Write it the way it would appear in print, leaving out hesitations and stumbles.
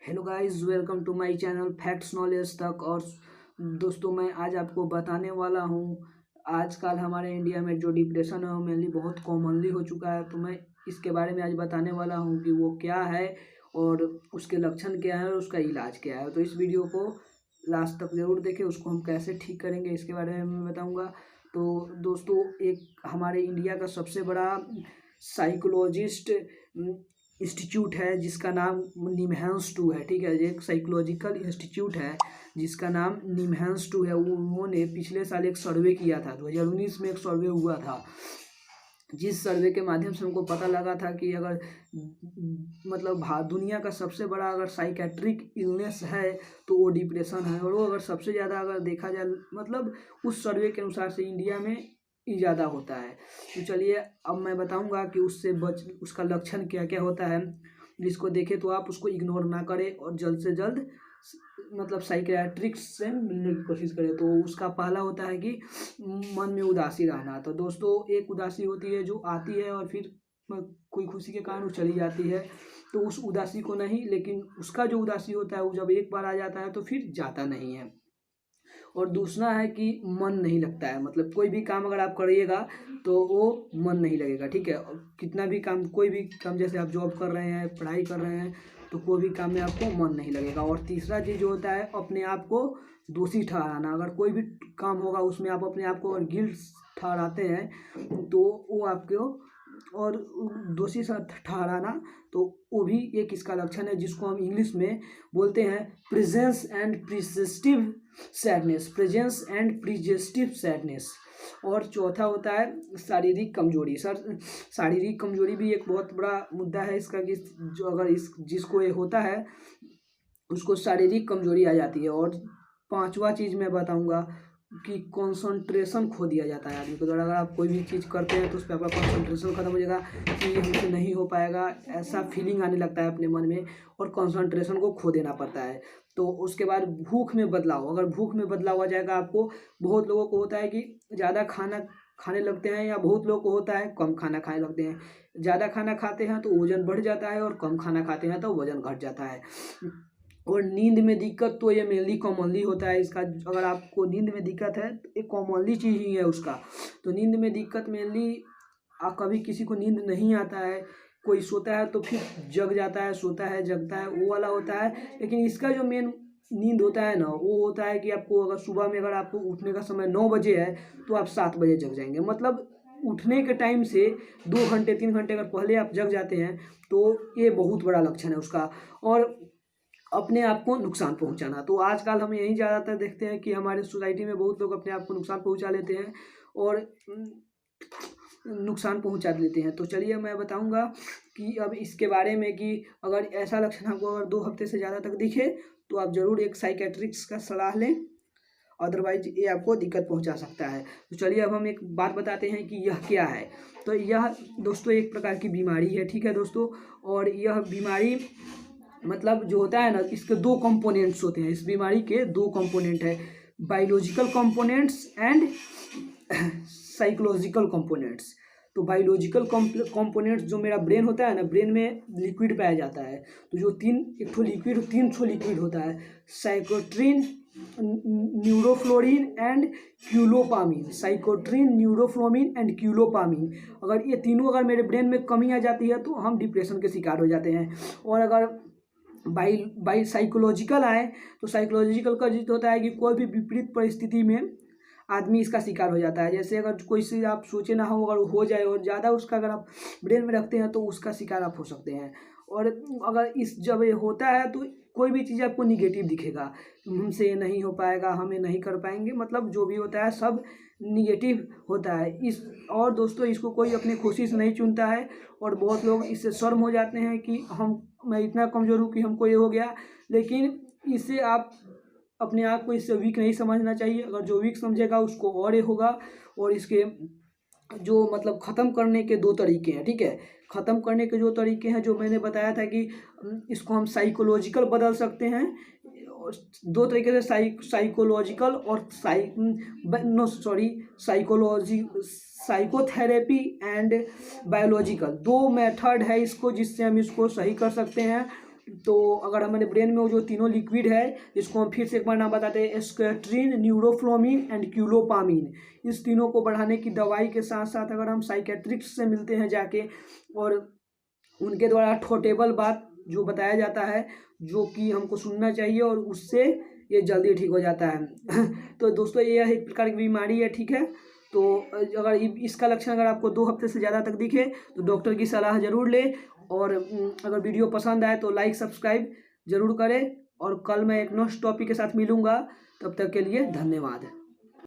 Hello guys, welcome to my channel facts knowledge तक। और दोस्तों, मैं आज आपको बताने वाला हूँ आजकल हमारे इंडिया में जो डिप्रेशन है वो मेनली बहुत कॉमनली हो चुका है। तो मैं इसके बारे में आज बताने वाला हूँ कि वो क्या है और उसके लक्षण क्या है और उसका इलाज क्या है। तो इस वीडियो को लास्ट तक ज़रूर देखें। उसको हम कैसे ठीक करेंगे इसके बारे में मैं बताऊँगा। तो दोस्तों, एक हमारे इंडिया का सबसे बड़ा साइकोलॉजिस्ट इंस्टीट्यूट है जिसका नाम निमहांस टू है। ठीक है, एक साइकोलॉजिकल इंस्टीट्यूट है जिसका नाम निमहांस टू है। उन्होंने पिछले साल एक सर्वे किया था, 2019 में एक सर्वे हुआ था, जिस सर्वे के माध्यम से हमको पता लगा था कि अगर मतलब दुनिया का सबसे बड़ा अगर साइकेट्रिक इलनेस है तो वो डिप्रेशन है। और वो अगर सबसे ज़्यादा अगर देखा जाए मतलब उस सर्वे के अनुसार से इंडिया में ही ज़्यादा होता है। तो चलिए अब मैं बताऊंगा कि उसका लक्षण क्या क्या होता है। जिसको देखे तो आप उसको इग्नोर ना करें और जल्द से जल्द मतलब साइकियाट्रिस्ट से मिलने की कोशिश करें। तो उसका पहला होता है कि मन में उदासी रहना। तो दोस्तों, एक उदासी होती है जो आती है और फिर कोई खुशी के कारण वो चली जाती है। तो उस उदासी को नहीं, लेकिन उसका जो उदासी होता है वो जब एक बार आ जाता है तो फिर जाता नहीं है। और दूसरा है कि मन नहीं लगता है, मतलब कोई भी काम अगर आप करिएगा तो वो मन नहीं लगेगा। ठीक है, कितना भी काम, कोई भी काम, जैसे आप जॉब कर रहे हैं, पढ़ाई कर रहे हैं, तो कोई भी काम में आपको मन नहीं लगेगा। और तीसरा चीज़ जो होता है अपने आप को दोषी ठहराना। अगर कोई भी काम होगा उसमें आप अपने आप को अगर गिल्ट ठहराते हैं तो वो आपको और दोषी ठहराना, तो वो भी एक इसका लक्षण है जिसको हम इंग्लिश में बोलते हैं प्रेजेंस एंड प्रिजेस्टिव सैडनेस। प्रेजेंस एंड प्रिजेस्टिव सैडनेस। और चौथा होता है शारीरिक कमजोरी। शारीरिक कमजोरी भी एक बहुत बड़ा मुद्दा है इसका, कि जो अगर जिसको ये होता है उसको शारीरिक कमजोरी आ जाती है। और पांचवा चीज़ मैं बताऊंगा कि कंसंट्रेशन खो दिया जाता है आदमी को। अगर आप कोई भी चीज़ करते हैं तो उस पर आपका कंसंट्रेशन खत्म हो जाएगा कि हमसे नहीं हो पाएगा, ऐसा फीलिंग आने लगता है अपने मन में और कंसंट्रेशन को खो देना पड़ता है। तो उसके बाद भूख में बदलाव। अगर भूख में बदलाव आ जाएगा आपको, बहुत लोगों को होता है कि ज़्यादा खाना खाने लगते हैं, या बहुत लोगों को होता है कम खाना खाने लगते हैं। ज़्यादा खाना खाते हैं तो वजन बढ़ जाता है और कम खाना खाते हैं तो वजन घट जाता है। और नींद में दिक्कत, तो ये मेनली कॉमनली होता है इसका। अगर आपको नींद में दिक्कत है तो एक कॉमनली चीज़ ही है उसका। तो नींद में दिक्कत मेनली कभी किसी को नींद नहीं आता है, कोई सोता है तो फिर जग जाता है, सोता है जगता है, वो वाला होता है। लेकिन इसका जो मेन नींद होता है ना, वो होता है कि आपको अगर सुबह में अगर आपको उठने का समय 9 बजे है तो आप 7 बजे जग जाएंगे। मतलब उठने के टाइम से 2 घंटे 3 घंटे अगर पहले आप जग जाते हैं तो ये बहुत बड़ा लक्षण है उसका। और अपने आप को नुकसान पहुंचाना, तो आजकल हम यही ज़्यादातर देखते हैं कि हमारे सोसाइटी में बहुत लोग अपने आप को नुकसान पहुंचा लेते हैं और नुकसान पहुंचा लेते हैं। तो चलिए मैं बताऊंगा कि अब इसके बारे में कि अगर ऐसा लक्षण आपको अगर 2 हफ्ते से ज़्यादा तक दिखे तो आप ज़रूर एक साइकेट्रिस्ट का सलाह लें, अदरवाइज ये आपको दिक्कत पहुंचा सकता है। तो चलिए अब हम एक बात बताते हैं कि यह क्या है। तो यह दोस्तों एक प्रकार की बीमारी है। ठीक है दोस्तों, और यह बीमारी मतलब जो होता है ना, इसके 2 कंपोनेंट्स होते हैं। इस बीमारी के 2 कंपोनेंट है, biological components and psychological components. तो बायोलॉजिकल कंपोनेंट्स जो मेरा ब्रेन होता है ना, ब्रेन में लिक्विड पाया जाता है। तो जो 3 ठो लिक्विड होता है, साइकोट्रिन, न्यूरोफ्लोरिन एंड क्यूलोपामिन। साइकोट्रिन, न्यूरोफ्लोमिन एंड क्यूलोपामिन, अगर ये तीनों अगर मेरे ब्रेन में कमी आ जाती है तो हम डिप्रेशन के शिकार हो जाते हैं। और अगर बाई साइकोलॉजिकल आए तो साइकोलॉजिकल का जित होता है कि कोई भी विपरीत परिस्थिति में आदमी इसका शिकार हो जाता है। जैसे अगर कोई चीज़ आप सोचे ना हो, अगर हो जाए और ज़्यादा उसका अगर आप ब्रेन में रखते हैं तो उसका शिकार आप हो सकते हैं। और अगर जब ये होता है तो कोई भी चीज़ आपको निगेटिव दिखेगा, हमसे ये नहीं हो पाएगा, हमें नहीं कर पाएंगे, मतलब जो भी होता है सब निगेटिव होता है। और दोस्तों, इसको कोई अपनी खुशी से नहीं चुनता है और बहुत लोग इससे शर्म हो जाते हैं कि मैं इतना कमज़ोर हूँ कि हमको ये हो गया। लेकिन इससे आप अपने आप को इससे वीक नहीं समझना चाहिए। अगर जो वीक समझेगा उसको और ये होगा। और इसके जो मतलब ख़त्म करने के 2 तरीके हैं। ठीक है, ख़त्म करने के जो तरीके हैं, जो मैंने बताया था कि इसको हम साइकोलॉजिकल बदल सकते हैं। 2 तरीके से, साइकोलॉजिकल और साइकोथेरेपी एंड बायोलॉजिकल, 2 मेथड है इसको जिससे हम इसको सही कर सकते हैं। तो अगर हमारे ब्रेन में वो जो तीनों लिक्विड है, जिसको हम फिर से एक बार नाम बताते हैं, एस्केट्रिन, न्यूरोफ्लोमिन एंड क्यूलोपामीन, इस तीनों को बढ़ाने की दवाई के साथ साथ अगर हम साइकेट्रिस्ट से मिलते हैं जाके और उनके द्वारा ठोटेबल बात जो बताया जाता है जो कि हमको सुनना चाहिए और उससे ये जल्दी ठीक हो जाता है। तो दोस्तों ये एक प्रकार की बीमारी है, ठीक है। तो अगर इसका लक्षण अगर आपको 2 हफ्ते से ज़्यादा तक दिखे तो डॉक्टर की सलाह ज़रूर लें। और अगर वीडियो पसंद आए तो लाइक सब्सक्राइब ज़रूर करें। और कल मैं एक नेक्स्ट टॉपिक के साथ मिलूँगा, तब तक के लिए धन्यवाद।